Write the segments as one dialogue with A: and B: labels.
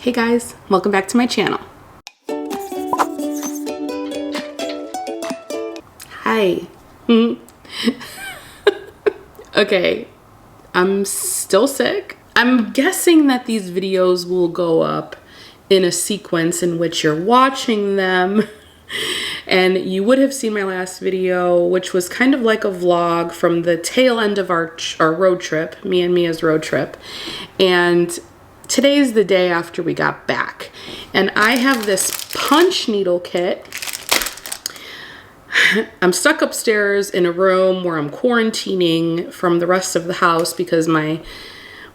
A: Hey guys, welcome back to my channel. Hi. Okay, I'm still sick. I'm guessing that these videos will go up in a sequence in which you're watching them. And you would have seen my last video, which was kind of like a vlog from the tail end of our road trip, me and Mia's road trip. And today's the day after we got back. And I have this punch needle kit. I'm stuck upstairs in a room where I'm quarantining from the rest of the house because my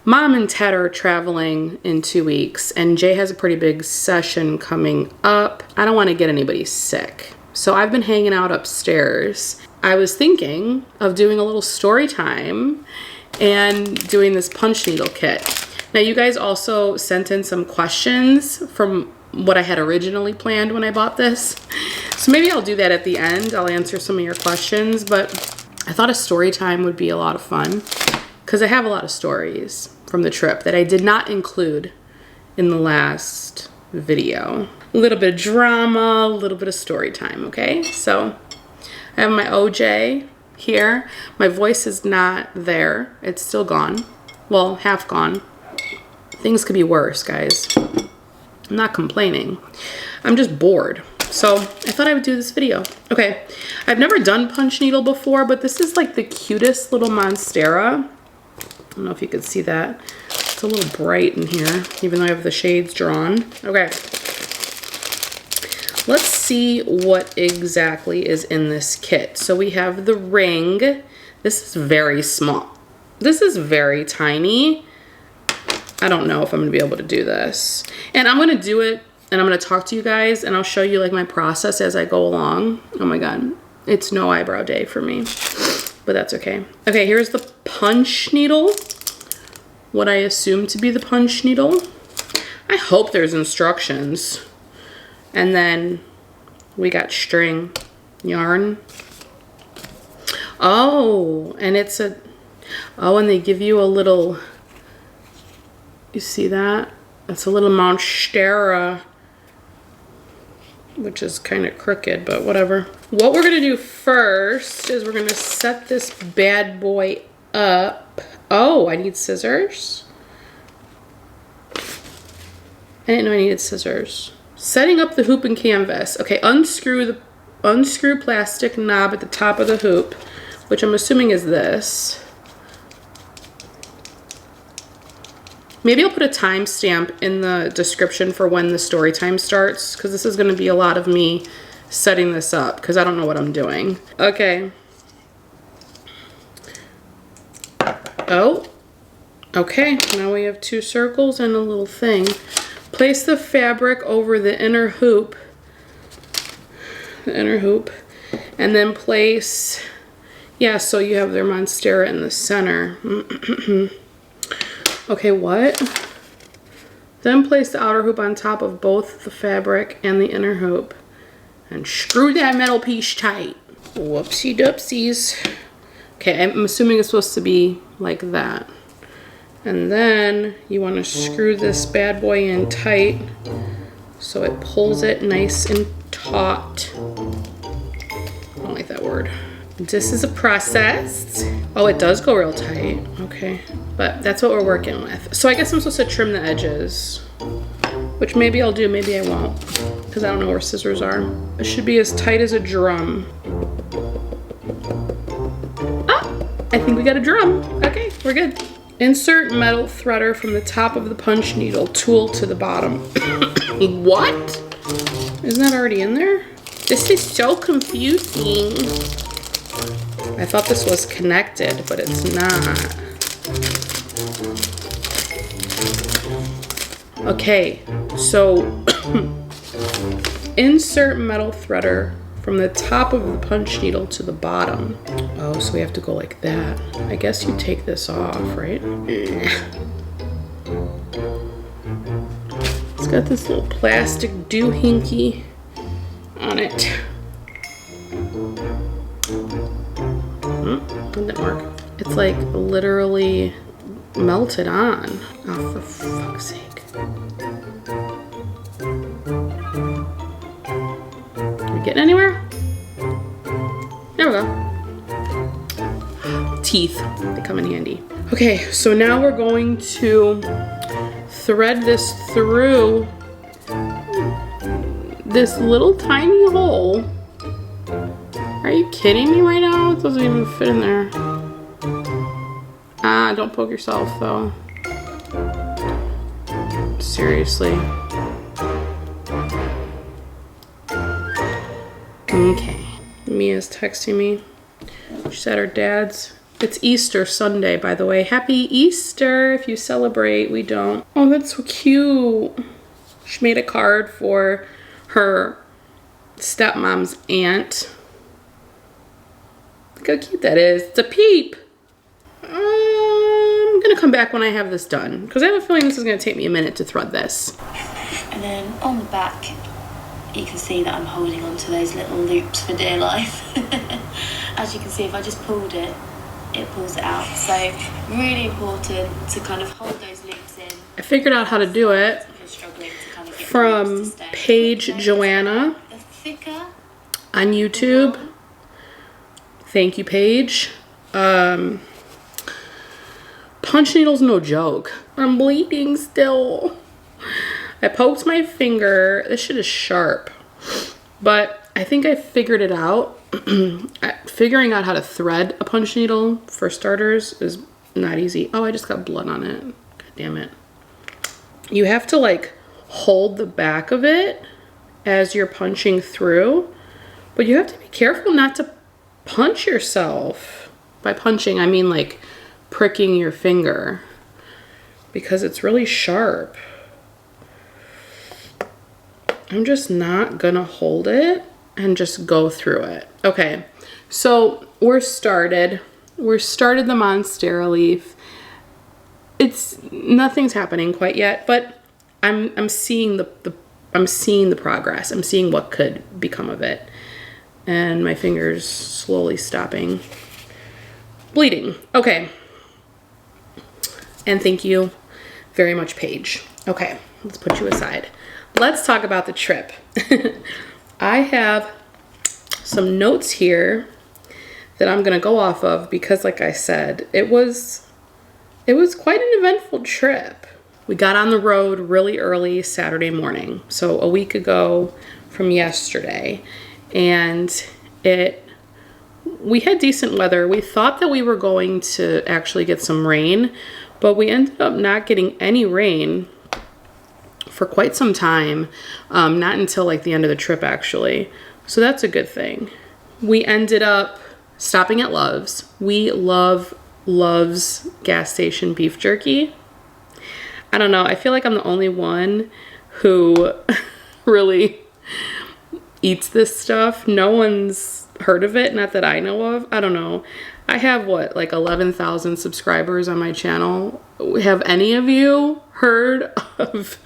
A: mom and Ted are traveling in 2 weeks, and Jay has a pretty big session coming up. I don't want to get anybody sick. So I've been hanging out upstairs. I was thinking of doing a little story time and doing this punch needle kit. Now you guys also sent in some questions from what I had originally planned when I bought this. So maybe I'll do that at the end. I'll answer some of your questions, but I thought a story time would be a lot of fun because I have a lot of stories from the trip that I did not include in the last video. A little bit of drama, a little bit of story time, okay? So I have my OJ here. My voice is not there. It's still gone. Well, half gone. Things could be worse, guys. I'm not complaining. I'm just bored. So I thought I would do this video. Okay, I've never done punch needle before, but this is like the cutest little monstera. I don't know if you could see that. It's a little bright in here, even though I have the shades drawn. Okay. Let's see what exactly is in this kit. So we have the ring. This is very small. This is very tiny. I don't know if I'm gonna be able to do this. And I'm gonna do it and I'm gonna talk to you guys and I'll show you like my process as I go along. Oh my God, it's no eyebrow day for me, but that's okay. Okay, here's the punch needle. What I assume to be the punch needle. I hope there's instructions. And then we got string, yarn. Oh, and it's a, oh, and they give you a little, you see that? It's a little monstera, which is kind of crooked, but whatever. What we're gonna do first is we're gonna set this bad boy up. Oh, I need scissors. I didn't know I needed scissors. Setting up the hoop and canvas. Okay, unscrew plastic knob at the top of the hoop, which I'm assuming is this. Maybe I'll put a timestamp in the description for when the story time starts, because this is going to be a lot of me setting this up, because I don't know what I'm doing. Okay. Oh, okay. Now we have 2 circles and a little thing. Place the fabric over the inner hoop. And then place, yeah, so you have their monstera in the center. Okay, what? Then place the outer hoop on top of both the fabric and the inner hoop. And screw that metal piece tight. Whoopsie doopsies. Okay, I'm assuming it's supposed to be like that. And then you want to screw this bad boy in tight so it pulls it nice and taut. I don't like that word. This is a process. Oh, it does go real tight. Okay, but that's what we're working with. So I guess I'm supposed to trim the edges, which maybe I'll do, maybe I won't, because I don't know where scissors are. It should be as tight as a drum. Ah, I think we got a drum. Okay, we're good. Insert metal threader from the top of the punch needle, tool to the bottom. What? Isn't that already in there? This is so confusing. I thought this was connected, but it's not. Okay, so insert metal threader from the top of the punch needle to the bottom. Oh, so we have to go like that. I guess you take this off, right? It's got this little plastic doohickey on it. Didn't work. It's like literally melted on. Oh, for fuck's sake. we getting anywhere? There we go. Teeth, they come in handy. Okay, so now we're going to thread this through this little tiny hole. Are you kidding me right now? It doesn't even fit in there. Ah, don't poke yourself though. Seriously. Okay. Mia's texting me. She's at her dad's. It's Easter Sunday, by the way. Happy Easter if you celebrate. We don't. Oh, that's so cute. She made a card for her stepmom's aunt. Look how cute that is. It's a peep. I'm gonna come back when I have this done because I have a feeling this is gonna take me a minute to thread this.
B: And then on the back, you can see that I'm holding on to those little loops for dear life. As you can see, if I just pulled it, it pulls it out. So really important to kind of hold those loops in.
A: I figured out how to do it from Paige Joanna on YouTube. Thank you, Paige. Punch needle's no joke. I'm bleeding still. I poked my finger. This shit is sharp. But I think I figured it out. Figuring out how to thread a punch needle, for starters, is not easy. Oh, I just got blood on it. God damn it. You have to like hold the back of it as you're punching through. But you have to be careful not to punch yourself. By punching, I mean like pricking your finger. Because it's really sharp. I'm just not gonna hold it and just go through it. Okay, so we're started. We're started the Monstera leaf. Nothing's happening quite yet, but I'm seeing the progress. I'm seeing what could become of it. And my finger's slowly stopping bleeding. Okay. And thank you very much, Paige. Okay, let's put you aside. Let's talk about the trip. I have some notes here that I'm gonna go off of because, like I said, it was quite an eventful trip. We got on the road really early Saturday morning, so a week ago from yesterday, and we had decent weather. We thought that we were going to actually get some rain, but we ended up not getting any rain for quite some time, not until like the end of the trip actually. So that's a good thing. We ended up stopping at Love's. We love Love's gas station beef jerky. I don't know, I feel like I'm the only one who really eats this stuff. No one's heard of it, not that I know of. I don't know. I have what, like 11,000 subscribers on my channel. Have any of you heard of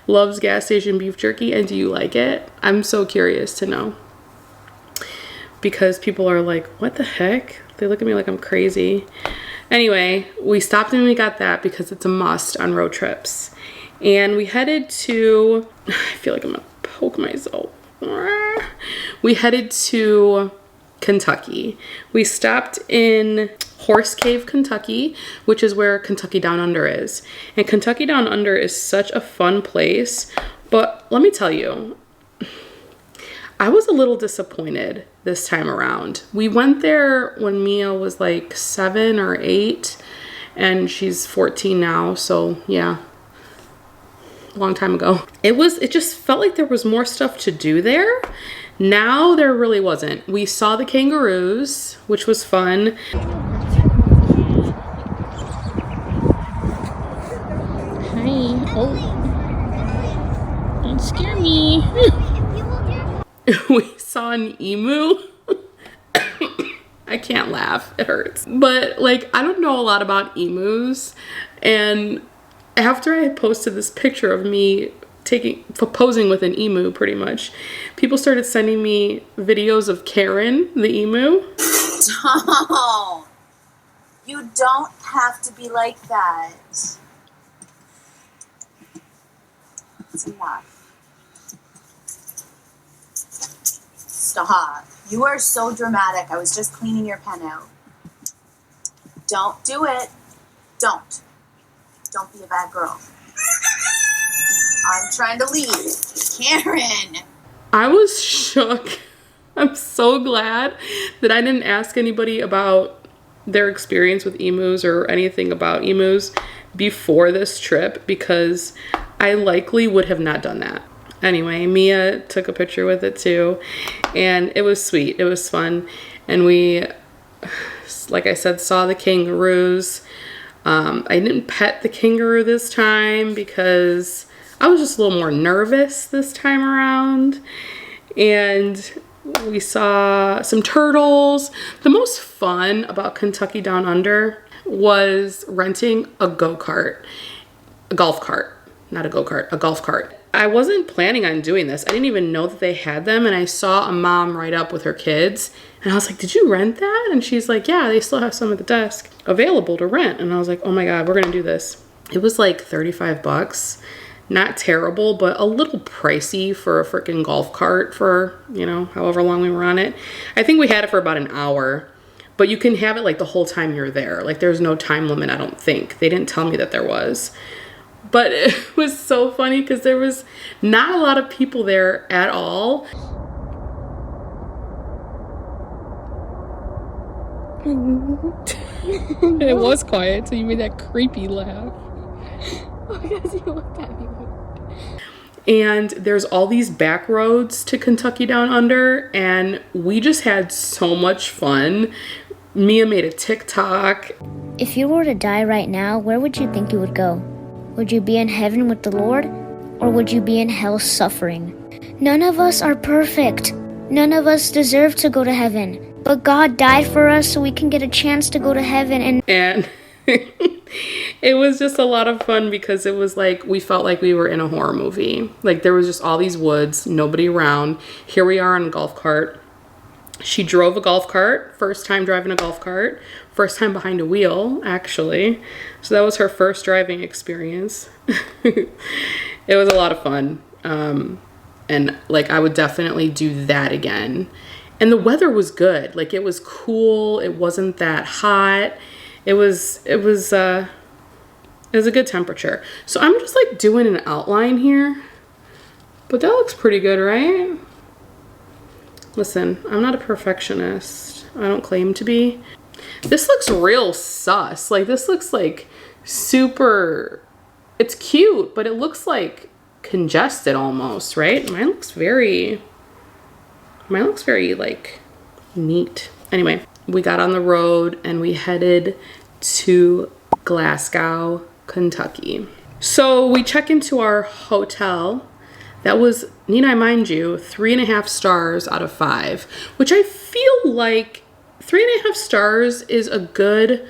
A: Love's gas station beef jerky, and do you like it? I'm so curious to know. Because people are like, what the heck? They look at me like I'm crazy. Anyway, we stopped and we got that because it's a must on road trips. And we headed to, I feel like I'm gonna poke myself. We headed to Kentucky. We stopped in Horse Cave, Kentucky, which is where Kentucky Down Under is. And Kentucky Down Under is such a fun place, but let me tell you, I was a little disappointed this time around. We went there when Mia was like 7 or 8, and she's 14 now, so yeah, a long time ago. It just felt like there was more stuff to do there. Now there really wasn't. We saw the kangaroos, which was fun. Hi. Oh. Don't scare me. We saw an emu. I can't laugh. It hurts. But like, I don't know a lot about emus. And after I posted this picture of me posing with an emu, pretty much, people started sending me videos of Karen, the emu.
B: Don't. You don't have to be like that. It's enough.
C: Stop. You are so dramatic. I was just cleaning your pen out. Don't do it. Don't. Don't be a bad girl. I'm trying to leave. Karen!
A: I was shook. I'm so glad that I didn't ask anybody about their experience with emus or anything about emus before this trip, because I likely would have not done that. Anyway, Mia took a picture with it too, and it was sweet. It was fun. And we, like I said, saw the kangaroos. I didn't pet the kangaroo this time because I was just a little more nervous this time around. And we saw some turtles. The most fun about Kentucky Down Under was renting a go-kart. A golf cart. Not a go-kart, a golf cart. I wasn't planning on doing this. I didn't even know that they had them, and I saw a mom ride up with her kids, and I was like, did you rent that? And she's like, yeah, they still have some at the desk available to rent. And I was like, oh my God, we're gonna do this. It was like 35 bucks. Not terrible, but a little pricey for a freaking golf cart for, you know, however long we were on it. I think we had it for about an hour, but you can have it like the whole time you're there. Like there's no time limit, I don't think. They didn't tell me that there was. But it was so funny because there was not a lot of people there at all. It was quiet, so you made that creepy laugh.
D: Because you looked at me.
A: And there's all these back roads to Kentucky Down Under, and we just had so much fun. Mia made a TikTok.
D: If you were to die right now, where would you think you would go? Would you be in heaven with the Lord, or would you be in hell suffering? None of us are perfect. None of us deserve to go to heaven. But God died for us so we can get a chance to go to heaven. And
A: it was just a lot of fun because it was like we felt like we were in a horror movie. Like there was just all these woods, nobody around. Here we are on a golf cart. She drove a golf cart, first time driving a golf cart, first time behind a wheel, actually. So that was her first driving experience. It was a lot of fun. And like I would definitely do that again. And the weather was good. Like it was cool. It wasn't that hot. It was a good temperature. So I'm just like doing an outline here. But that looks pretty good, right? Listen, I'm not a perfectionist. I don't claim to be. This looks real sus. Like this looks like super, it's cute, but it looks like congested almost, right? Mine looks very like neat. Anyway, we got on the road and we headed to Glasgow, Kentucky. So we check into our hotel. That was, need I mind you, 3.5 stars out of 5, which I feel like 3.5 stars is a good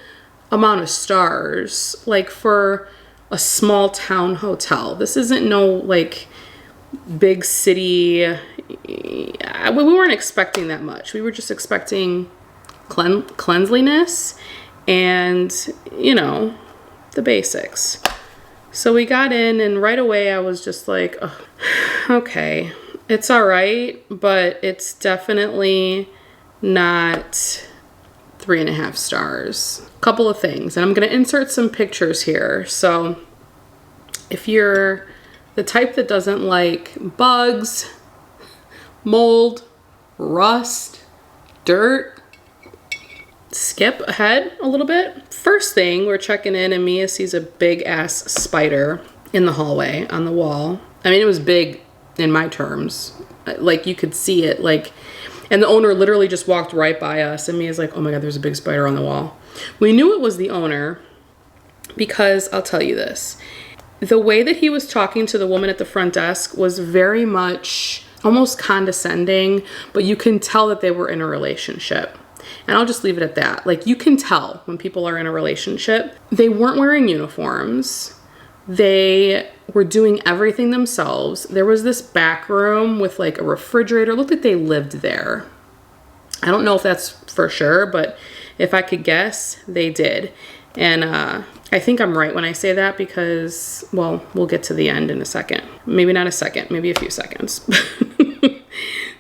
A: amount of stars, like for a small town hotel. This isn't no like big city. We weren't expecting that much. We were just expecting cleanliness and, you know, the basics. So we got in and right away I was just like, oh, okay, it's all right, but it's definitely not 3.5 stars. Couple of things, and I'm gonna insert some pictures here. So if you're the type that doesn't like bugs, mold, rust, dirt, skip ahead a little bit. First thing, we're checking in and Mia sees a big ass spider in the hallway on the wall. I mean, it was big in my terms. Like you could see it, like, and the owner literally just walked right by us and Mia's like, oh my God, there's a big spider on the wall. We knew it was the owner because I'll tell you this. The way that he was talking to the woman at the front desk was very much almost condescending, but you can tell that they were in a relationship. And I'll just leave it at that. Like you can tell when people are in a relationship. They weren't wearing uniforms. They were doing everything themselves. There was this back room with like a refrigerator. It looked like they lived there. I don't know if that's for sure, but if I could guess, they did. And I think I'm right when I say that because, well, we'll get to the end in a second. Maybe not a second, maybe a few seconds.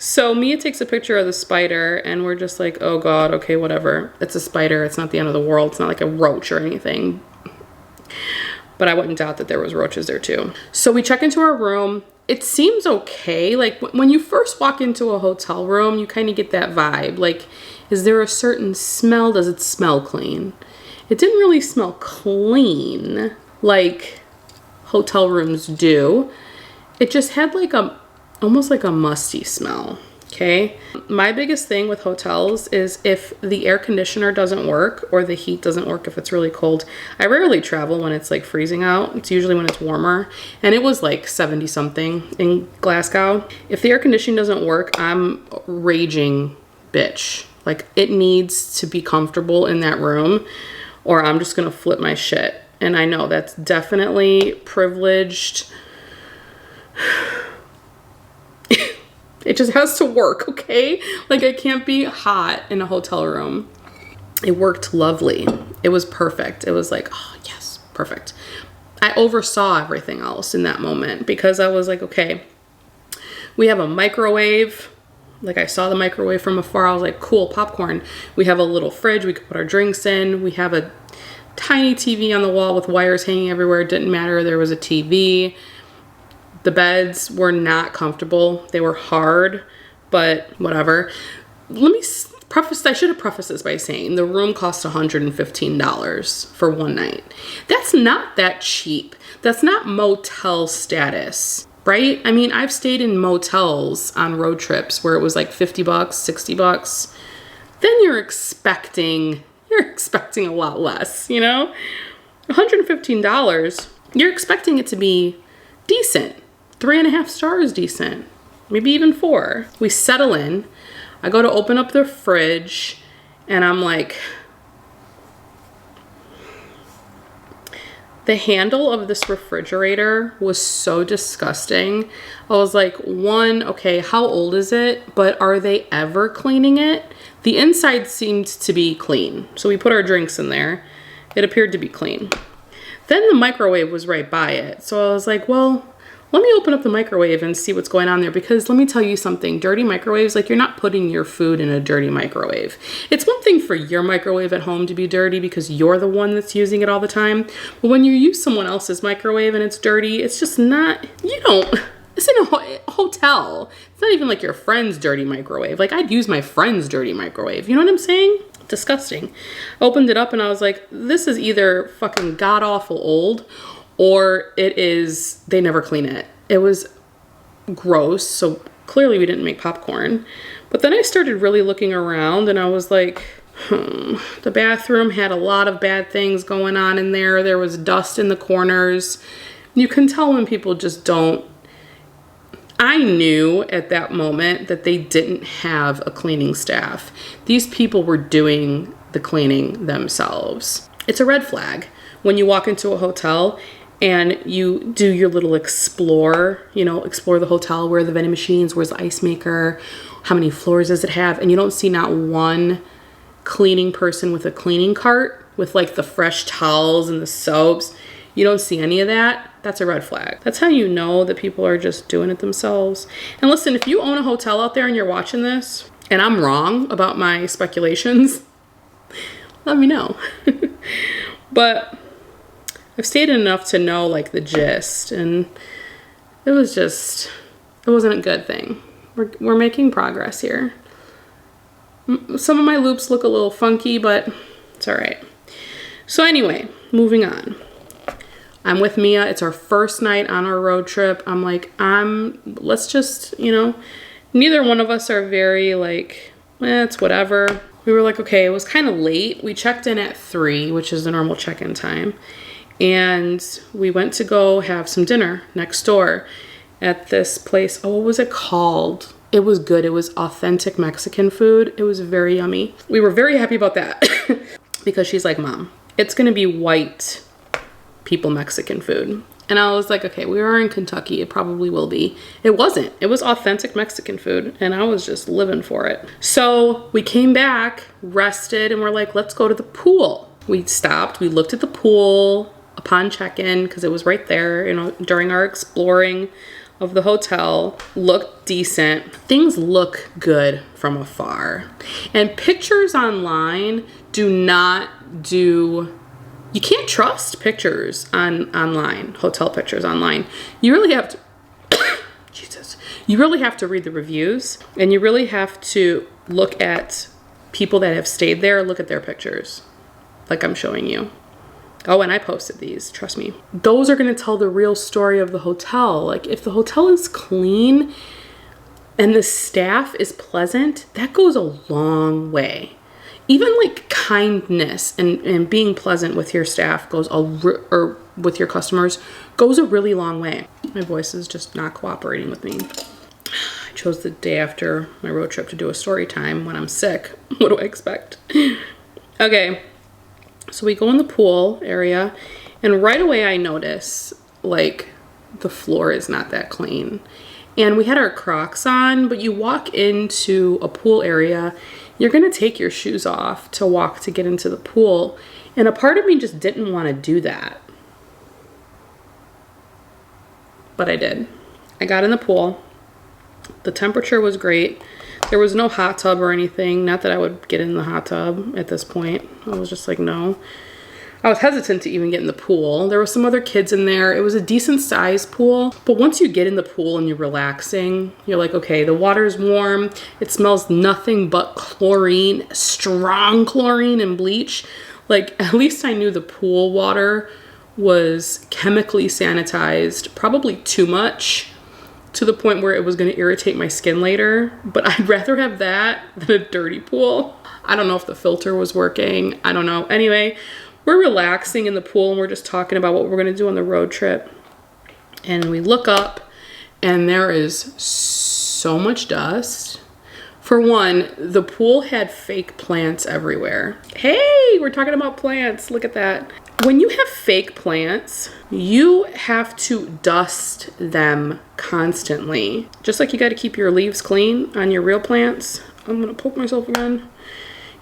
A: So Mia takes a picture of the spider and we're just like, oh God, okay, whatever. It's a spider. It's not the end of the world. It's not like a roach or anything. But I wouldn't doubt that there was roaches there too. So we check into our room. It seems okay. Like when you first walk into a hotel room, you kind of get that vibe. Like, is there a certain smell? Does it smell clean? It didn't really smell clean like hotel rooms do. It just had like almost like a musty smell. Okay. My biggest thing with hotels is if the air conditioner doesn't work or the heat doesn't work if it's really cold. I rarely travel when it's like freezing out. It's usually when it's warmer. And it was like 70 something in Glasgow. If the air conditioning doesn't work, I'm raging bitch. Like it needs to be comfortable in that room or I'm just going to flip my shit. And I know that's definitely privileged. It just has to work, okay? Like I can't be hot in a hotel room. It worked lovely. It was perfect. It was like, oh yes, perfect. I oversaw everything else in that moment because I was like, okay, we have a microwave. Like I saw the microwave from afar. I was like, cool, popcorn. We have a little fridge we could put our drinks in. We have a tiny TV on the wall with wires hanging everywhere. It didn't matter. There was a TV. The beds were not comfortable. They were hard, but whatever. Let me preface, I should have prefaced this by saying the room cost $115 for one night. That's not that cheap. That's not motel status, right? I mean, I've stayed in motels on road trips where it was like $50, $60. Then you're expecting a lot less, you know? $115, you're expecting it to be decent. 3.5 stars decent, maybe even 4. We settle in. I go to open up the fridge and I'm like, the handle of this refrigerator was so disgusting. I was like, one, okay, how old is it? But are they ever cleaning it? The inside seemed to be clean. So we put our drinks in there. It appeared to be clean. Then the microwave was right by it. So I was like, well, let me open up the microwave and see what's going on there because let me tell you something, dirty microwaves, like you're not putting your food in a dirty microwave. It's one thing for your microwave at home to be dirty because you're the one that's using it all the time. But when you use someone else's microwave and it's dirty, it's just not, it's in a hotel. It's not even like your friend's dirty microwave. Like I'd use my friend's dirty microwave. You know what I'm saying? Disgusting. I opened it up and I was like, this is either fucking god awful old or it is, they never clean it. It was gross, so clearly we didn't make popcorn. But then I started really looking around and I was like, the bathroom had a lot of bad things going on in there. There was dust in the corners. You can tell when people just don't. I knew at that moment that they didn't have a cleaning staff. These people were doing the cleaning themselves. It's a red flag when you walk into a hotel and you do your little explore the hotel. Where are the vending machines? Where's the ice maker? How many floors does it have? And you don't see not one cleaning person with a cleaning cart with like the fresh towels and the soaps. You don't see any of that. That's a red flag. That's how you know that people are just doing it themselves. And listen, if you own a hotel out there and you're watching this and I'm wrong about my speculations, let me know. But I've stayed enough to know like the gist, and it wasn't a good thing. We're making progress here. Some of my loops look a little funky, but it's all right. So anyway, moving on. I'm with Mia. It's our first night on our road trip. I'm like, let's just, neither one of us are very like, it's whatever. We were like, okay, it was kind of late. We checked in at 3, which is the normal check-in time. And we went to go have some dinner next door at this place. Oh, what was it called? It was good. It was authentic Mexican food. It was very yummy. We were very happy about that because she's like, Mom, it's going to be white people Mexican food. And I was like, okay, we are in Kentucky. It probably will be. It wasn't. It was authentic Mexican food. And I was just living for it. So we came back, rested, and we're like, let's go to the pool. We stopped. We looked at the pool upon check-in because it was right there, during our exploring of the hotel look decent. Things look good from afar. And pictures online you can't trust pictures online, hotel pictures online. You really have to, Jesus, you really have to read the reviews, and you really have to look at people that have stayed there, look at their pictures, like I'm showing you. Oh, and I posted these, trust me. Those are gonna tell the real story of the hotel. Like, if the hotel is clean and the staff is pleasant, that goes a long way. Even like kindness and being pleasant with your staff or with your customers goes a really long way. My voice is just not cooperating with me. I chose the day after my road trip to do a story time when I'm sick. What do I expect? Okay, so we go in the pool area, and right away I notice like the floor is not that clean. And we had our Crocs on, but you walk into a pool area, you're gonna take your shoes off to get into the pool. And a part of me just didn't want to do that. But I did. I got in the pool. The temperature was great. There was no hot tub or anything. Not that I would get in the hot tub at this point. I was just like, no. I was hesitant to even get in the pool. There were some other kids in there. It was a decent sized pool. But once you get in the pool and you're relaxing, you're like, okay, the water's warm. It smells nothing but chlorine, strong chlorine and bleach. Like, at least I knew the pool water was chemically sanitized, probably too much, to the point where it was going to irritate my skin later. But I'd rather have that than a dirty pool. I don't know if the filter was working. I don't know. Anyway, we're relaxing in the pool and we're just talking about what we're going to do on the road trip. And we look up and there is so much dust. For one, the pool had fake plants everywhere. Hey, we're talking about plants. Look at that. When you have fake plants, you have to dust them constantly. Just like you got to keep your leaves clean on your real plants. I'm going to poke myself again.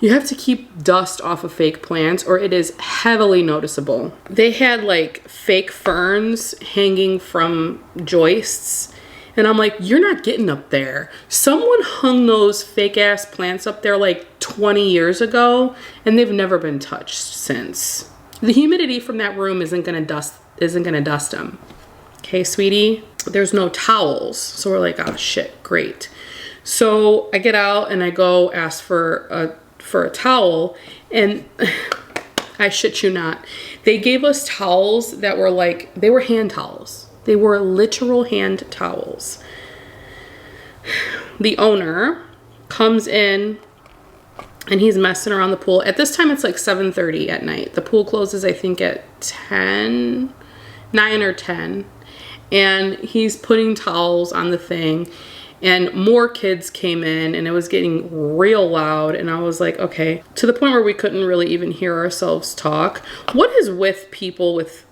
A: You have to keep dust off of fake plants or it is heavily noticeable. They had like fake ferns hanging from joists. And I'm like, you're not getting up there. Someone hung those fake ass plants up there like 20 years ago and they've never been touched since. The humidity from that room isn't gonna dust them. Okay, sweetie, there's no towels. So we're like, oh shit, great. So I get out and I go ask for a towel, and I shit you not, they gave us towels that were like, they were hand towels. They were literal hand towels. The owner comes in and he's messing around the pool. At this time, it's like 7:30 at night. The pool closes, I think, at 9 or 10. And he's putting towels on the thing. And more kids came in and it was getting real loud. And I was like, okay, to the point where we couldn't really even hear ourselves talk. What is with people with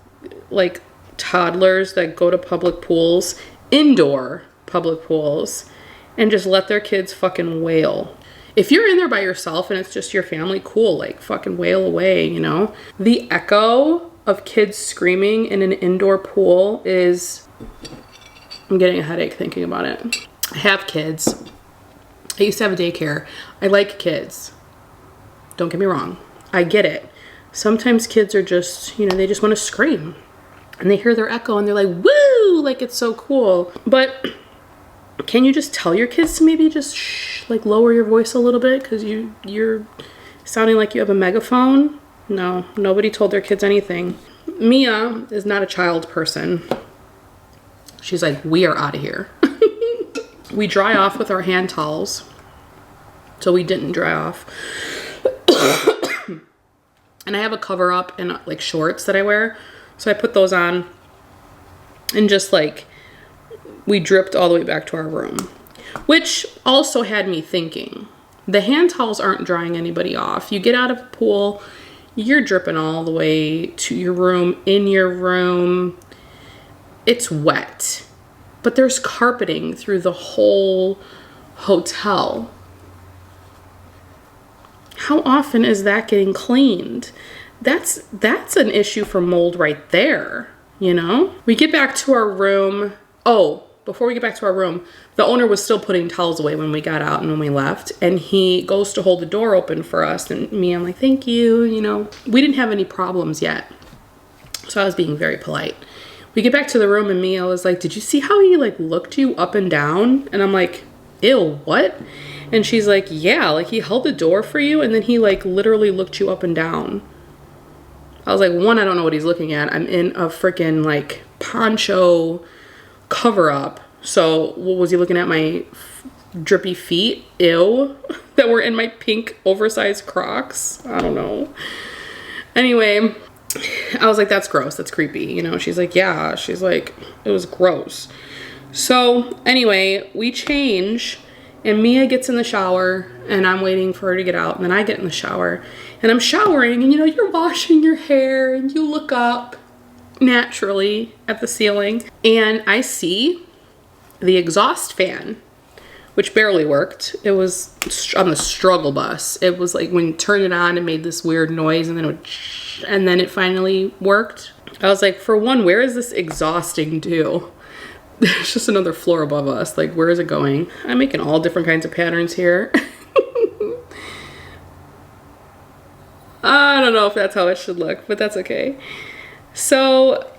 A: like toddlers that go to public pools, indoor public pools, and just let their kids fucking wail? If you're in there by yourself and it's just your family, cool, like fucking wail away, you know? The echo of kids screaming in an indoor pool is, I'm getting a headache thinking about it. I have kids. I used to have a daycare. I like kids. Don't get me wrong. I get it. Sometimes kids are just, you know, they just want to scream. And they hear their echo and they're like, woo, like it's so cool. But can you just tell your kids to maybe just like lower your voice a little bit because you're sounding like you have a megaphone? No, nobody told their kids anything. Mia is not a child person. She's like, we are out of here. We dry off with our hand towels. So we didn't dry off. And I have a cover up and like shorts that I wear. So I put those on and just like, we dripped all the way back to our room, which also had me thinking, the hand towels aren't drying anybody off. You get out of a pool, you're dripping all the way to your room, in your room. It's wet, but there's carpeting through the whole hotel. How often is that getting cleaned? That's an issue for mold right there, you know? We get back to our room. Oh, before we get back to our room, the owner was still putting towels away when we got out and when we left. And he goes to hold the door open for us. And me, I'm like, thank you. You know, we didn't have any problems yet. So I was being very polite. We get back to the room and Mia was like, did you see how he like looked you up and down? And I'm like, ew, what? And she's like, yeah, like he held the door for you and then he like literally looked you up and down. I was like, one, I don't know what he's looking at. I'm in a freaking like poncho cover up. So what was he looking at? My drippy feet? Ew. That were in my pink oversized Crocs. I don't know. Anyway, I was like, that's gross. That's creepy. You know, she's like, yeah. She's like, it was gross. So anyway, we change and Mia gets in the shower and I'm waiting for her to get out. And then I get in the shower and I'm showering and, you know, you're washing your hair and you look up naturally at the ceiling and I see the exhaust fan, which barely worked. It was on the struggle bus. It was like when you turn it on, it made this weird noise and then it finally worked. I was like, for one, where is this exhausting to? There's just another floor above us. Like, where is it going? I'm making all different kinds of patterns here. I don't know if that's how it should look, but that's okay. So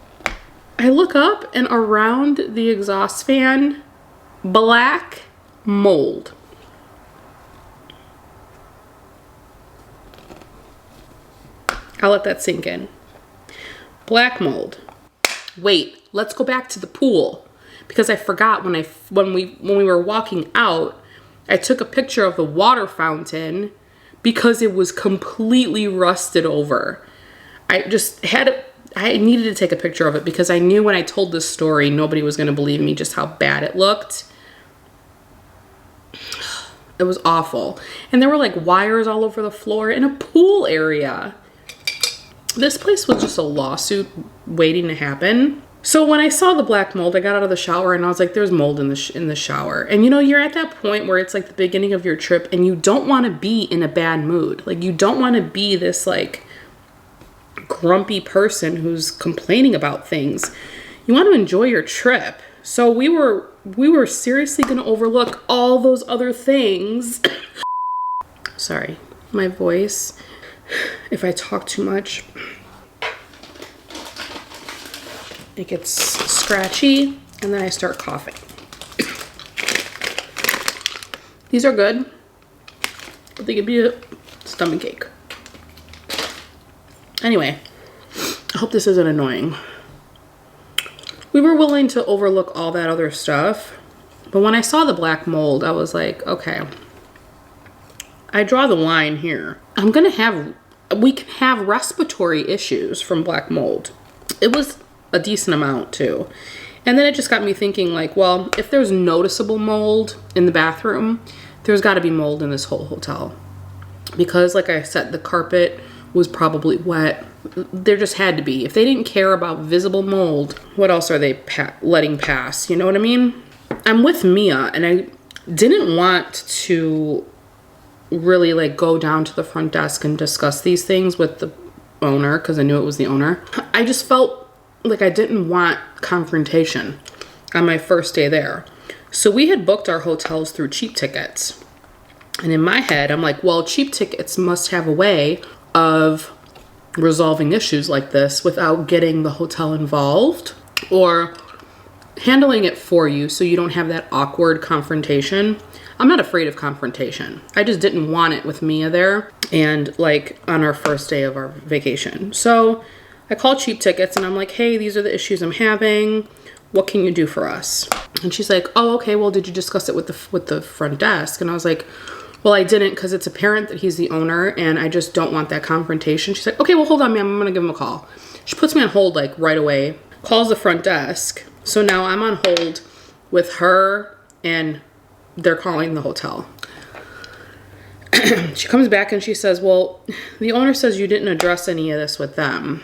A: I look up and around the exhaust fan, black mold. I'll let that sink in. Black mold. Wait, let's go back to the pool because I forgot when we were walking out, I took a picture of the water fountain because it was completely rusted over. I needed to take a picture of it because I knew when I told this story, nobody was going to believe me just how bad it looked. It was awful. And there were like wires all over the floor in a pool area. This place was just a lawsuit waiting to happen. So when I saw the black mold, I got out of the shower and I was like, there's mold in the shower. And you know, you're at that point where it's like the beginning of your trip and you don't want to be in a bad mood. Like you don't want to be this like grumpy person who's complaining about things. You want to enjoy your trip. So we were seriously going to overlook all those other things. Sorry, my voice. If I talk too much, it gets scratchy and then I start coughing. These are good, but they give you a stomach ache. Anyway, I hope this isn't annoying. We were willing to overlook all that other stuff, but when I saw the black mold, I was like, okay, I draw the line here. We can have respiratory issues from black mold. It was a decent amount too. And then it just got me thinking like, well, if there's noticeable mold in the bathroom, there's got to be mold in this whole hotel. Because like I said, the carpet was probably wet. There just had to be. If they didn't care about visible mold, what else are they letting pass? You know what I mean? I'm with Mia and I didn't want to really like go down to the front desk and discuss these things with the owner because I knew it was the owner. I just felt like I didn't want confrontation on my first day there. So we had booked our hotels through cheap tickets. And in my head, I'm like, well, cheap tickets must have a way of resolving issues like this without getting the hotel involved or handling it for you so you don't have that awkward confrontation. I'm not afraid of confrontation. I just didn't want it with Mia there and like on our first day of our vacation. So I called cheap tickets and I'm like, hey, these are the issues I'm having. What can you do for us? And she's like, oh, okay, well, did you discuss it with the front desk? And I was like, well, I didn't because it's apparent that he's the owner and I just don't want that confrontation. She's like, okay, well, hold on, ma'am. I'm going to give him a call. She puts me on hold like right away, calls the front desk. So now I'm on hold with her and they're calling the hotel. She comes back and she says, well, the owner says you didn't address any of this with them.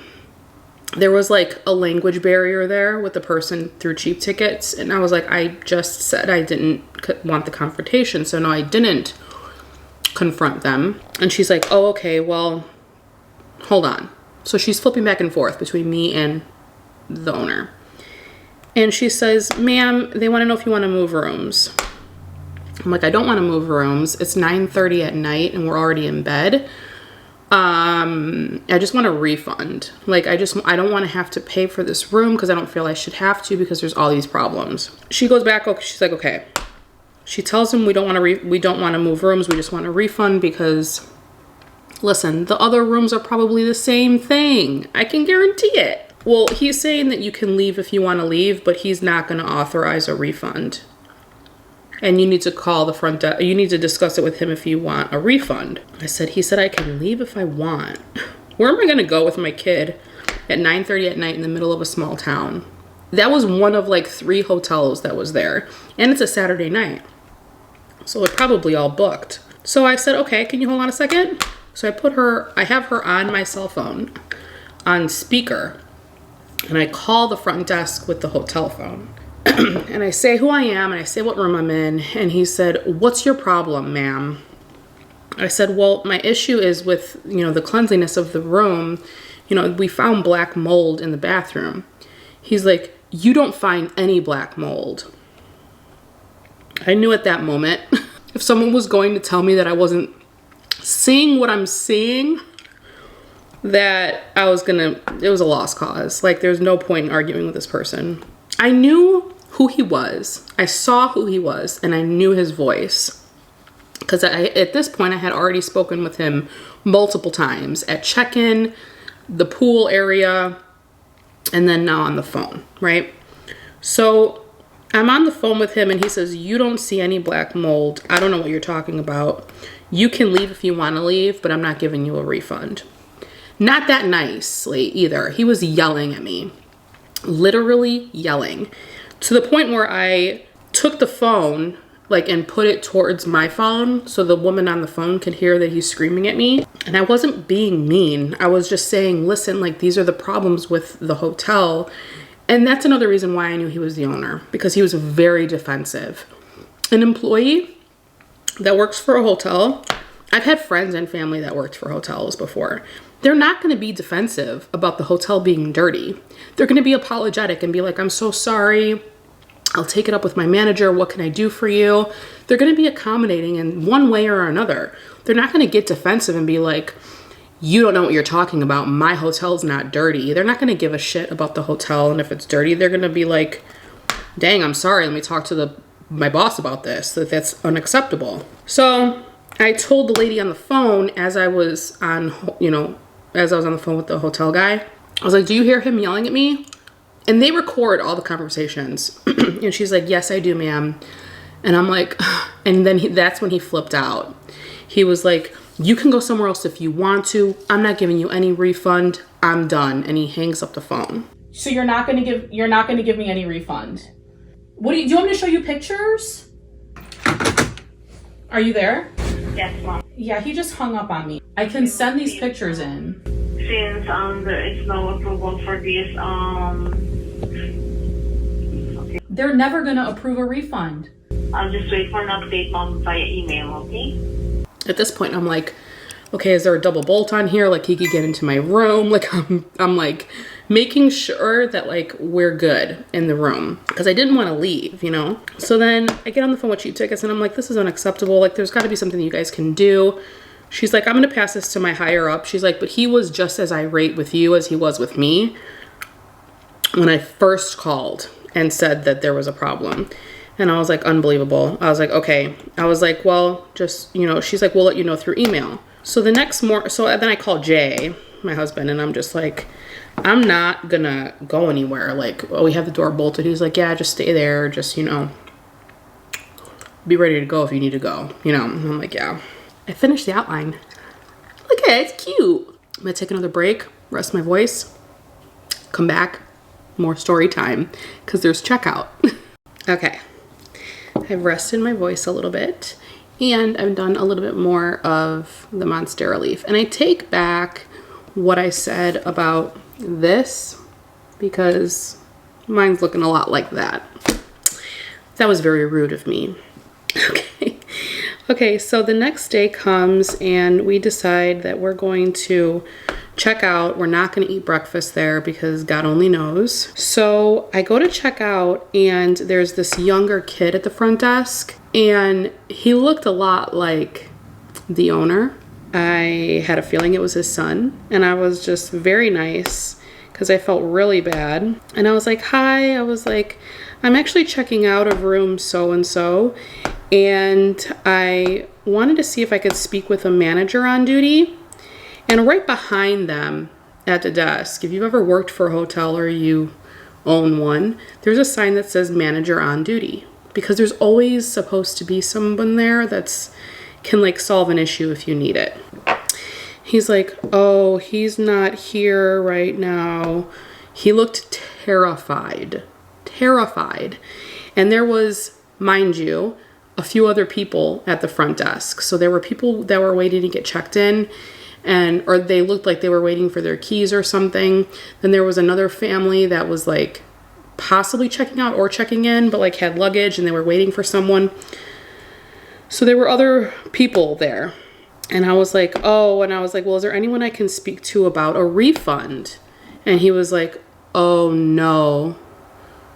A: There was like a language barrier there with the person through cheap tickets. And I was like, I just said I didn't want the confrontation. So no, I didn't confront them. And she's like, oh, okay, well, hold on. So she's flipping back and forth between me and the owner. And she says, ma'am, they want to know if you want to move rooms. I'm like, I don't want to move rooms. It's 9:30 at night and we're already in bed. I just want a refund. Like, I don't want to have to pay for this room because I don't feel I should have to because there's all these problems. She goes back, okay, she's like, okay. She tells him we don't want to move rooms. We just want a refund because, listen, the other rooms are probably the same thing. I can guarantee it. Well, he's saying that you can leave if you want to leave, but he's not going to authorize a refund. And you need to call the front desk. You need to discuss it with him if you want a refund. He said, I can leave if I want. Where am I going to go with my kid at 9:30 at night in the middle of a small town? That was one of like 3 hotels that was there. And it's a Saturday night. So it's probably all booked. So I said, okay, can you hold on a second? So I have her on my cell phone on speaker. And I call the front desk with the hotel phone. And I say who I am and I say what room I'm in. And he said, what's your problem, ma'am? I said, well, my issue is with, the cleanliness of the room. We found black mold in the bathroom. He's like, you don't find any black mold. I knew at that moment, if someone was going to tell me that I wasn't seeing what I'm seeing, that it was a lost cause. Like, there's no point in arguing with this person. I knew who he was. I saw who he was and I knew his voice. Because at this point, I had already spoken with him multiple times at check-in, the pool area, and then now on the phone, right? So I'm on the phone with him and he says, you don't see any black mold. I don't know what you're talking about. You can leave if you want to leave, but I'm not giving you a refund. Not that nicely either. He was yelling at me, literally yelling, to the point where I took the phone and put it towards my phone so the woman on the phone could hear that he's screaming at me. And I wasn't being mean. I was just saying, listen, these are the problems with the hotel. And that's another reason why I knew he was the owner, because he was very defensive. An employee that works for a hotel, I've had friends and family that worked for hotels before. They're not going to be defensive about the hotel being dirty. They're going to be apologetic and be like, I'm so sorry. I'll take it up with my manager. What can I do for you? They're going to be accommodating in one way or another. They're not going to get defensive and be like, you don't know what you're talking about. My hotel's not dirty. They're not going to give a shit about the hotel. And if it's dirty, they're going to be like, dang, I'm sorry. Let me talk to my boss about this. That's unacceptable. So I told the lady on the phone as I was on the phone with the hotel guy, I was like, do you hear him yelling at me? And they record all the conversations. And she's like, yes, I do, ma'am. And I'm like, and then that's when he flipped out. He was like, you can go somewhere else if you want to. I'm not giving you any refund. I'm done. And he hangs up the phone. So you're not going to give me any refund. Do you want me to show you pictures? Are you there?
E: Yes, Mom.
A: Yeah, he just hung up on me. I can send these pictures in.
E: Since there is no approval for this, okay.
A: They're never gonna approve a refund.
E: I'll just wait for an update, Mom, via email, okay?
A: At this point, I'm like, okay, is there a double bolt on here? He could get into my room. I'm making sure that we're good in the room because I didn't want to leave, So then I get on the phone with Cheap Tickets and I'm like, this is unacceptable. There's got to be something that you guys can do. She's like, I'm going to pass this to my higher up. She's like, but he was just as irate with you as he was with me when I first called and said that there was a problem. And I was like, unbelievable. I was like, okay. I was like, well, just, she's like, we'll let you know through email. So then I called Jay, my husband, and I'm just like, I'm not gonna go anywhere. We have the door bolted. He's like, yeah, just stay there. Just, be ready to go if you need to go, And I'm like, yeah. I finished the outline. Look at it, it's cute. I'm gonna take another break, rest my voice, come back, more story time, because there's checkout. Okay, I've rested my voice a little bit, and I've done a little bit more of the Monstera leaf. And I take back what I said about this, because mine's looking a lot like that. That was very rude of me. Okay, so the next day comes and we decide that we're going to check out. We're not going to eat breakfast there because God only knows. So I go to check out, and there's this younger kid at the front desk, and he looked a lot like the owner. I had a feeling it was his son, and I was just very nice because I felt really bad. And I was like, hi, I was like, I'm actually checking out of room so-and-so, and I wanted to see if I could speak with a manager on duty. And right behind them at the desk, if you've ever worked for a hotel or you own one, there's a sign that says manager on duty, because there's always supposed to be someone there that's can like solve an issue if you need it. He's like, oh, he's not here right now. He looked terrified. And there was, mind you, a few other people at the front desk. So there were people that were waiting to get checked in, or they looked like they were waiting for their keys or something. Then there was another family that was like possibly checking out or checking in, but like had luggage and they were waiting for someone. So there were other people there. And I was like, oh, and I was like, well, is there anyone I can speak to about a refund? And he was like, oh no.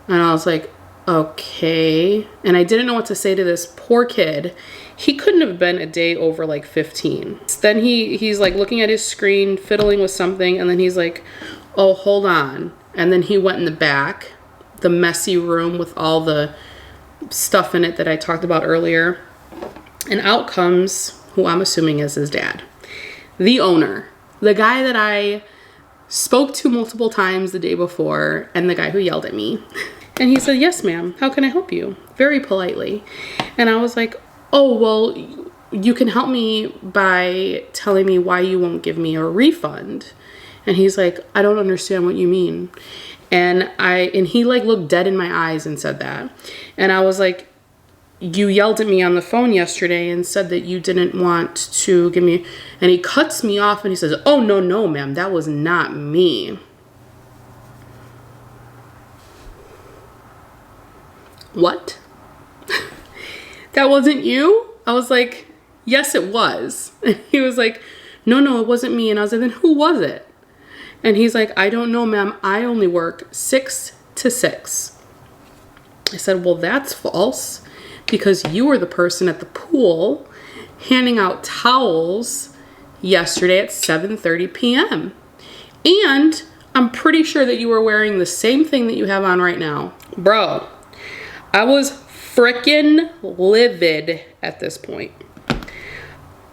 A: And I was like, okay. And I didn't know what to say to this poor kid. He couldn't have been a day over like 15. Then he's like looking at his screen, fiddling with something, and then he's like, oh, hold on. And then he went in the back, the messy room with all the stuff in it that I talked about earlier. And out comes who I'm assuming is his dad, the owner, the guy that I spoke to multiple times the day before, and the guy who yelled at me. And he said, yes, ma'am, how can I help you? Very politely. And I was like, oh, well, you can help me by telling me why you won't give me a refund. And he's like, I don't understand what you mean. And he like looked dead in my eyes and said that. And I was like, you yelled at me on the phone yesterday and said that you didn't want to give me, and he cuts me off and he says, oh, no, ma'am, that was not me. What? That wasn't you? I was like, yes, it was. And he was like, no, it wasn't me. And I was like, then who was it? And he's like, I don't know, ma'am. I only work 6 to 6. I said, well, that's false, because you were the person at the pool handing out towels yesterday at 7:30 p.m. And I'm pretty sure that you were wearing the same thing that you have on right now. Bro, I was freaking livid at this point.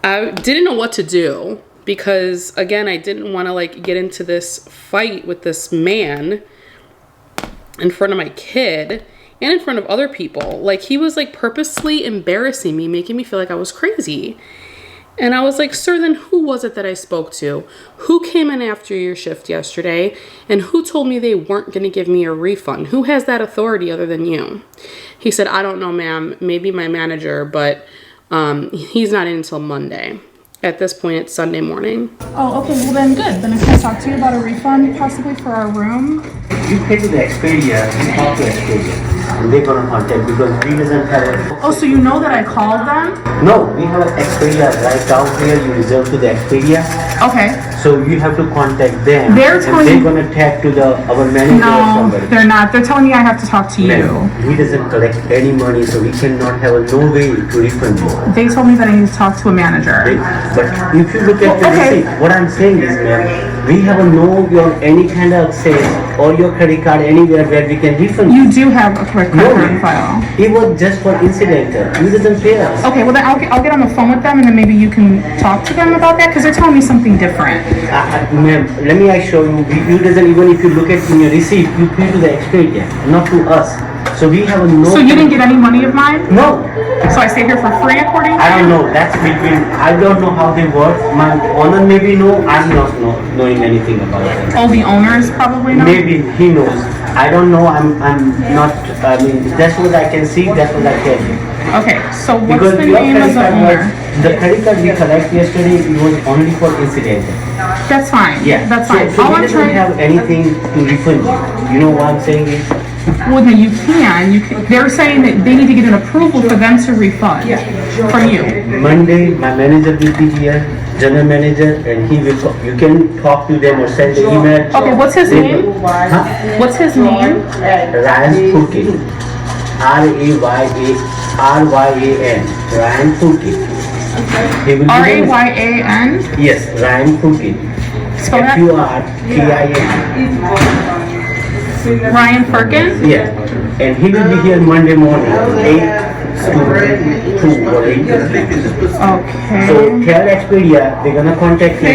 A: I didn't know what to do because, again, I didn't want to like get into this fight with this man in front of my kid and in front of other people. Like, he was like purposely embarrassing me, making me feel like I was crazy. And I was like, sir, then who was it that I spoke to? Who came in after your shift yesterday? And who told me they weren't going to give me a refund? Who has that authority other than you? He said, I don't know, ma'am. Maybe my manager, but he's not in until Monday. At this point, it's Sunday morning.
F: Oh, okay. Well, then good. Then I can talk to you about a refund possibly for our room.
G: You pay to the Expedia, you talk to Expedia, and they're gonna contact because we doesn't have a...
F: Oh, so you know that I called them?
G: No, we have an Expedia right down here, you reserve to the Expedia.
F: Okay.
G: So you have to contact them.
F: They're telling
G: and they're gonna tag to our manager or
F: No,
G: somebody.
F: they're not. They're telling me I have to talk to you.
G: He doesn't collect any money, so we cannot have no way to refund you.
F: They told me that I need to talk to a manager.
G: But if you look at the
F: Okay.
G: receipt, what I'm saying is, ma'am, we have your any kind of sales or your credit card anywhere where we can refund
F: You do have a correct credit card
G: ma'am.
F: file.
G: It was just for incidental. You doesn't pay us.
F: Okay, well then I'll get on the phone with them and then maybe you can talk to them about that because they're telling me something different.
G: Ma'am, let me assure you, you doesn't even if you look at in your receipt, you pay to the Expedia, not to us. So we have no.
F: So you didn't get any money of mine?
G: No.
F: So I stay here for free according to
G: I don't
F: you?
G: know. That's between. I don't know how they work. My owner maybe know. I'm not knowing anything about it.
F: Oh, the owners probably know?
G: Maybe he knows. I don't know. I'm not. I mean, that's what I can see. That's what I tell you.
F: Okay, so what's
G: Because
F: the
G: your
F: name of
G: credit
F: the
G: card
F: owner?
G: the credit card we collect yesterday, it was only for incidental.
F: That's fine.
G: Yeah.
F: That's fine.
G: So
F: All
G: we
F: I'm
G: doesn't
F: trying.
G: have anything to refund you. You know what I'm saying is?
F: Well, no, you can. They're saying that they need to get an approval for them to refund from you.
G: Monday, my manager will be here. general manager, and he will. You can talk to them or send the email.
F: Okay, what's his name?
G: Huh?
F: What's his name?
G: Ryan Furkin. R-A-Y-A-R-Y-A-N. Ryan Furkin. He will
F: R-A-Y-A-N?
G: Yes, Ryan Furkin.
F: Spell that?
G: F-U-R-K-I-N.
F: Ryan Firkin?
G: Yeah. And he will be here Monday morning, 8 to 2 or 8 to 3.
F: Okay.
G: So tell Expedia, they're gonna contact me.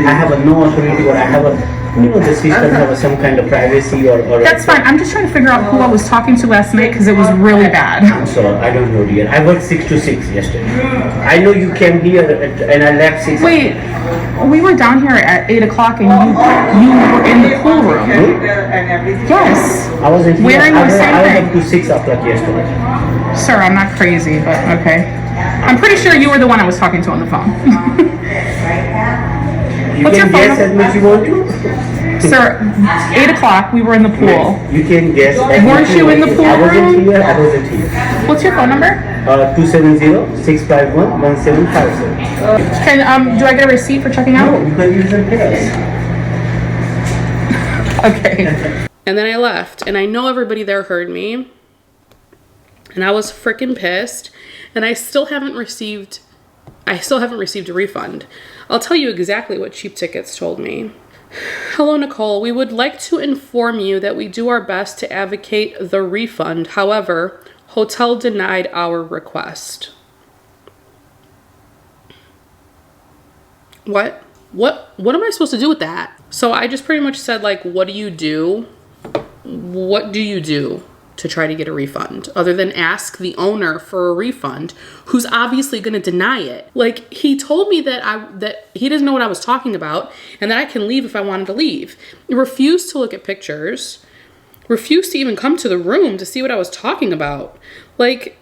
G: I have no authority, or I have a, the system have some kind of privacy or.
F: That's fine. I'm just trying to figure out who I was talking to last night because it was really bad.
G: I'm sorry, I don't know, dear. I worked 6 to 6 yesterday. I know you came here and I left 6.
F: Wait, we were down here at 8 o'clock and you were in the pool room. Yes.
G: I wasn't here.
F: Wearing the same
G: I was
F: thing.
G: up to 6 o'clock yesterday.
F: Sir, I'm not crazy, but okay. I'm pretty sure you were the one I was talking to on the phone.
G: You
F: What's
G: can
F: your phone
G: guess as
F: number?
G: much you want to.
F: Sir, 8 o'clock, we were in the pool.
G: You can guess.
F: Weren't you in the pool
G: I wasn't
F: room?
G: here. I wasn't here.
F: What's your phone number?
G: 270-651-1757.
F: Can do I get a receipt for checking out?
G: No, because you didn't pay us.
F: Okay.
A: And then I left, and I know everybody there heard me, and I was freaking pissed, and I still haven't received a refund. I'll tell you exactly what Cheap Tickets told me. Hello, Nicole. We would like to inform you that we do our best to advocate the refund. However, hotel denied our request. What? What am I supposed to do with that? So I just pretty much said, like, what do you do? What do you do to try to get a refund other than ask the owner for a refund, who's obviously going to deny it? Like, he told me that he doesn't know what I was talking about and that I can leave if I wanted to leave. He refused to look at pictures, refused to even come to the room to see what I was talking about. Like,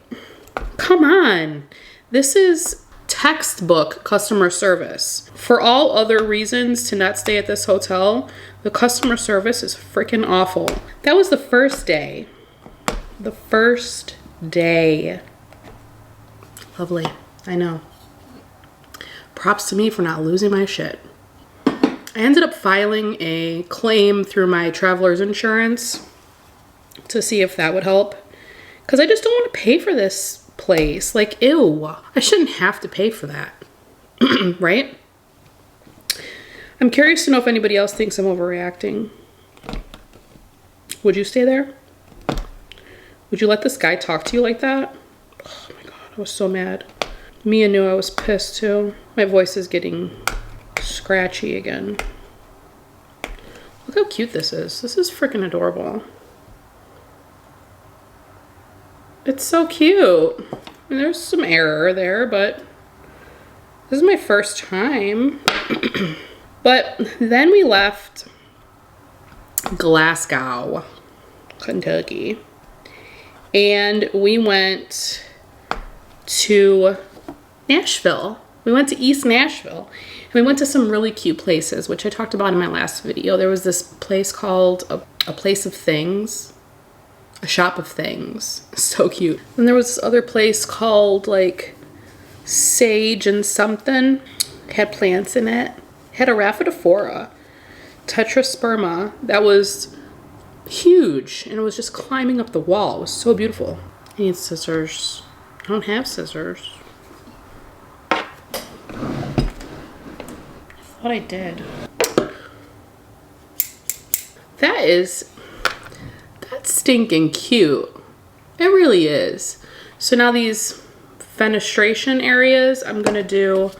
A: come on. This is textbook customer service. For all other reasons to not stay at this hotel, the customer service is freaking awful. That was the first day. The first day. Lovely. I know. Props to me for not losing my shit. I ended up filing a claim through my traveler's insurance to see if that would help. Because I just don't want to pay for this place. Like, ew. I shouldn't have to pay for that. Right? I'm curious to know if anybody else thinks I'm overreacting. Would you stay there? Would you let this guy talk to you like that? Oh my God, I was so mad. Mia knew I was pissed too. My voice is getting scratchy again. Look how cute this is. This is freaking adorable. It's so cute. I mean, there's some error there, but this is my first time. But then we left Glasgow, Kentucky, and we went to Nashville. We went to East Nashville, and we went to some really cute places, which I talked about in my last video. There was this place called a Place of Things, a Shop of Things. So cute. And there was this other place called like Sage and something. It had plants in it. It had a Rhaphidophora, Tetrasperma, that was huge, and it was just climbing up the wall. It was so beautiful. I need scissors. I don't have scissors. I thought I did. That's stinking cute. It really is. So now these fenestration areas, I'm gonna do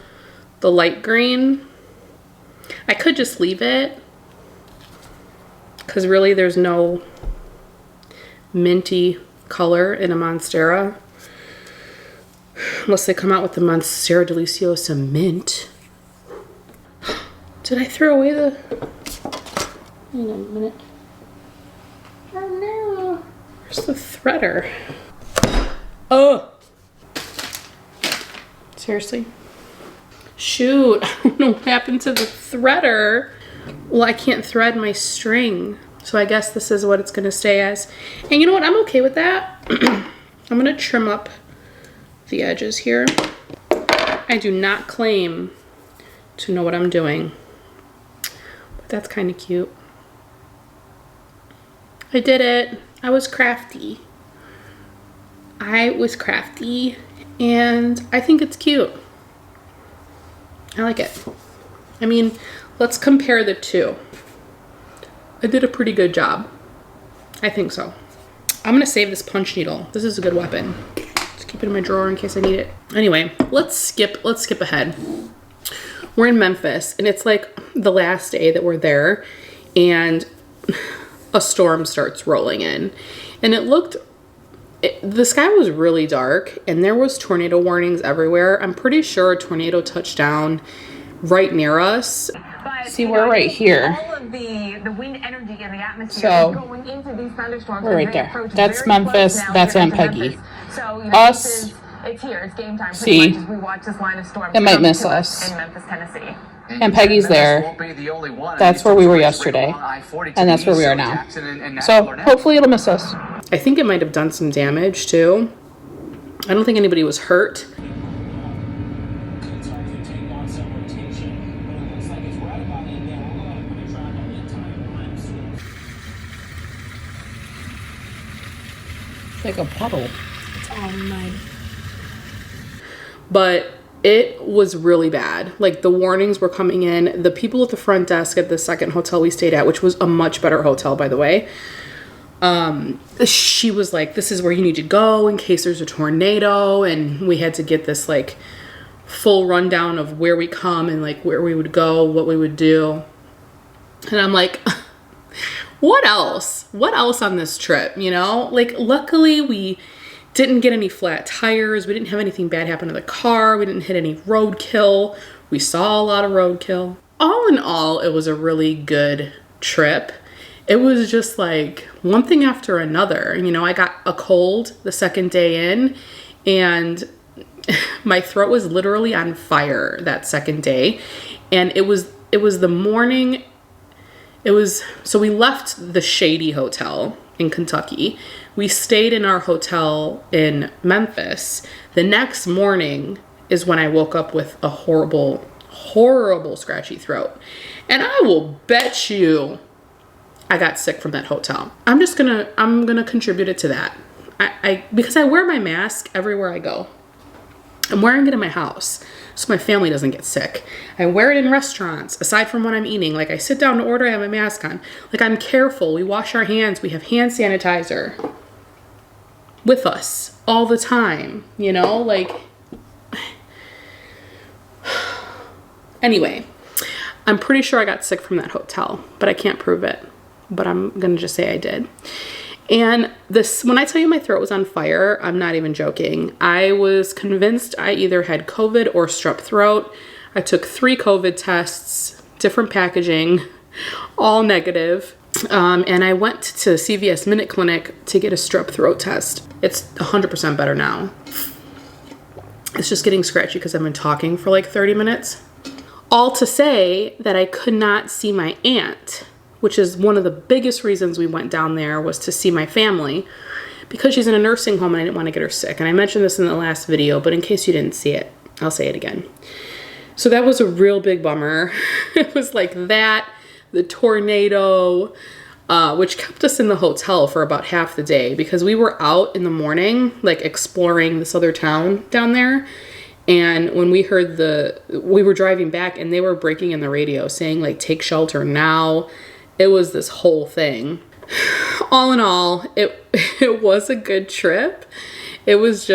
A: the light green. I could just leave it, because really there's no minty color in a Monstera. Unless they come out with the Monstera Deliciosa Mint. Did I throw away the... Hang on a minute. Oh no. Where's the threader? Oh! Seriously? Shoot, I don't know what happened to the threader. Well, I can't thread my string, so I guess this is what it's gonna stay as. And you know what, I'm okay with that. I'm gonna trim up the edges here. I do not claim to know what I'm doing. But that's kind of cute. I did it. I was crafty. And I think it's cute. I like it. I mean, let's compare the two. I did a pretty good job. I think so. I'm gonna save this punch needle. This is a good weapon. Just keep it in my drawer in case I need it. Anyway, let's skip ahead. We're in Memphis, and it's like the last day that we're there, and a storm starts rolling in. And the sky was really dark, and there was tornado warnings everywhere. I'm pretty sure a tornado touched down right near us. See, we're right here.
H: All of the wind energy in the atmosphere
A: So,
H: is going into these thunderstorms.
A: we're right there. That's Memphis. That's Aunt Peggy.
H: So,
A: Us.
H: It's here. It's game time.
A: See,
H: much as we watch this line of storms.
A: it might miss us.
H: In Memphis, Tennessee.
A: And Peggy's there. That's where we were yesterday. And that's where we are now. So hopefully it'll miss us. I think it might have done some damage too. I don't think anybody was hurt. It's like a puddle. It's all mud. But it was really bad. Like, the warnings were coming in. The people at the front desk at the second hotel we stayed at, which was a much better hotel, by the way, she was like, this is where you need to go in case there's a tornado. And we had to get this like full rundown of where we come and like where we would go, what we would do. And I'm like, what else on this trip? You know, like, luckily we didn't get any flat tires. We didn't have anything bad happen to the car. We didn't hit any roadkill. We saw a lot of roadkill. All in all, it was a really good trip. It was just like one thing after another. You know, I got a cold the second day in, and my throat was literally on fire that second day. And it was the morning. So we left the Shady Hotel in Kentucky. We stayed in our hotel in Memphis. The next morning is when I woke up with a horrible, horrible scratchy throat. And I will bet you I got sick from that hotel. I'm gonna contribute it to that. Because I wear my mask everywhere I go. I'm wearing it in my house so my family doesn't get sick. I wear it in restaurants, aside from when I'm eating. Like, I sit down to order, I have my mask on. Like, I'm careful. We wash our hands. We have hand sanitizer with us all the time, you know? Like, anyway, I'm pretty sure I got sick from that hotel, but I can't prove it. But I'm gonna just say I did. And when I tell you my throat was on fire, I'm not even joking. I was convinced I either had COVID or strep throat. I took 3 COVID tests, different packaging, all negative. And I went to CVS Minute Clinic to get a strep throat test. It's 100% better now. It's just getting scratchy because I've been talking for like 30 minutes. All to say that I could not see my aunt, which is one of the biggest reasons we went down there, was to see my family, because she's in a nursing home and I didn't want to get her sick. And I mentioned this in the last video, but in case you didn't see it, I'll say it again. So that was a real big bummer. It was like that, the tornado, which kept us in the hotel for about half the day, because we were out in the morning, like exploring this other town down there. And when we heard we were driving back and they were breaking in the radio saying like, take shelter now. It was this whole thing. All in all, it was a good trip. It was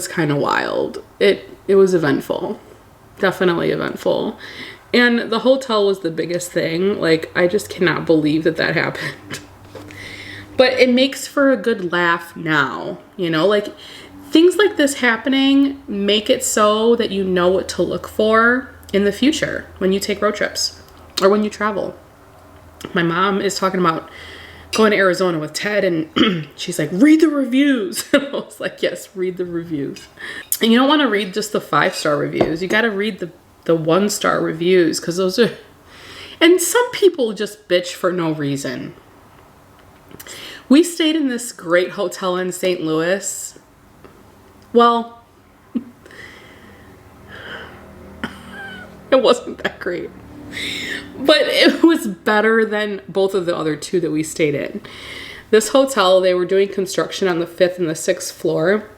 A: kind of wild. It was eventful. Definitely eventful. And the hotel was the biggest thing. Like, I just cannot believe that happened. But it makes for a good laugh now, you know? Like, things like this happening make it so that you know what to look for in the future when you take road trips or when you travel. My mom is talking about going to Arizona with Ted, and she's like, read the reviews. I was like, yes, read the reviews. And you don't want to read just the 5-star reviews. You got to read the 1-star reviews, because those are, and some people just bitch for no reason. We stayed in this great hotel in St. Louis. Well, it It wasn't that great. But it was better than both of the other two that we stayed in. This hotel, they were doing construction on the 5th and the 6th floor.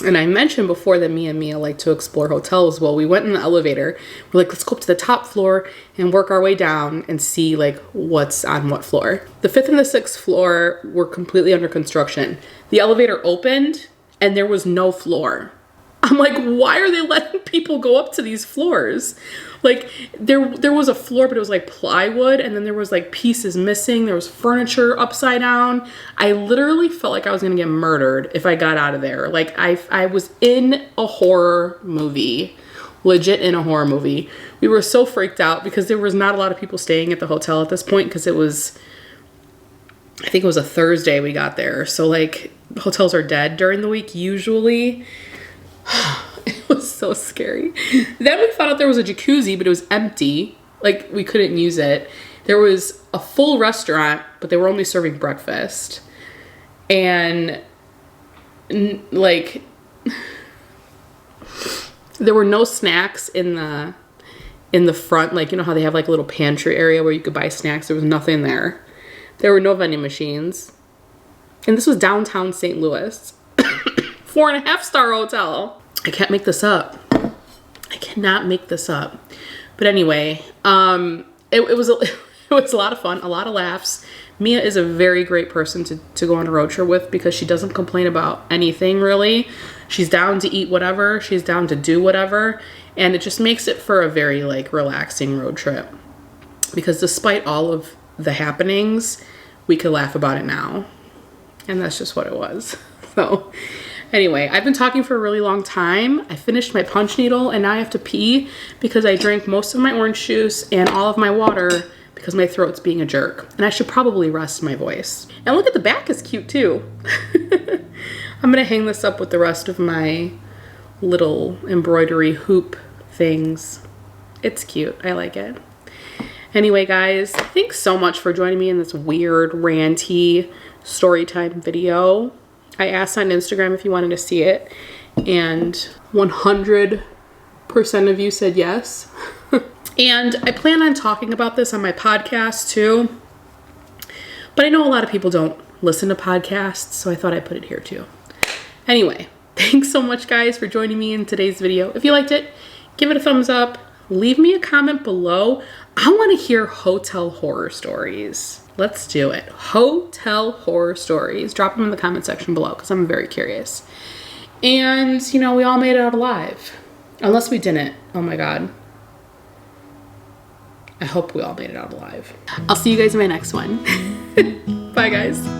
A: And I mentioned before that me and Mia like to explore hotels. Well, we went in the elevator. We're like, let's go up to the top floor and work our way down and see like what's on what floor. The 5th and the 6th floor were completely under construction. The elevator opened and there was no floor. I'm like, why are they letting people go up to these floors? Like there was a floor, but it was like plywood, and then there was like pieces missing. There was furniture upside down. I literally felt like I was gonna get murdered if I got out of there. Like I was in a horror movie, legit in a horror movie. We were so freaked out because there was not a lot of people staying at the hotel at this point because it was, I think it was a Thursday we got there. So like hotels are dead during the week usually. It was so scary. Then we found out there was a jacuzzi, but it was empty. Like we couldn't use it. There was a full restaurant, but they were only serving breakfast. And like there were no snacks in the front. Like, you know how they have like a little pantry area where you could buy snacks? There was nothing there. There were no vending machines. And this was downtown St. Louis. 4.5-star hotel. I can't make this up. I cannot make this up. But anyway, it was a lot of fun, a lot of laughs. Mia is a very great person to go on a road trip with because she doesn't complain about anything really. She's down to eat whatever. She's down to do whatever. And it just makes it for a very like relaxing road trip. Because despite all of the happenings, we could laugh about it now. And that's just what it was. So anyway, I've been talking for a really long time. I finished my punch needle and now I have to pee because I drank most of my orange juice and all of my water because my throat's being a jerk. And I should probably rest my voice. And look at the back is cute too. I'm gonna hang this up with the rest of my little embroidery hoop things. It's cute, I like it. Anyway guys, thanks so much for joining me in this weird ranty story time video. I asked on Instagram if you wanted to see it, and 100% of you said yes. And I plan on talking about this on my podcast too, but I know a lot of people don't listen to podcasts, so I thought I'd put it here too. Anyway, thanks so much guys for joining me in today's video. If you liked it, give it a thumbs up, leave me a comment below. I want to hear hotel horror stories. Let's do it. Hotel horror stories. Drop them in the comment section below because I'm very curious. And, you know, we all made it out alive. Unless we didn't. Oh my God. I hope we all made it out alive. I'll see you guys in my next one. Bye guys.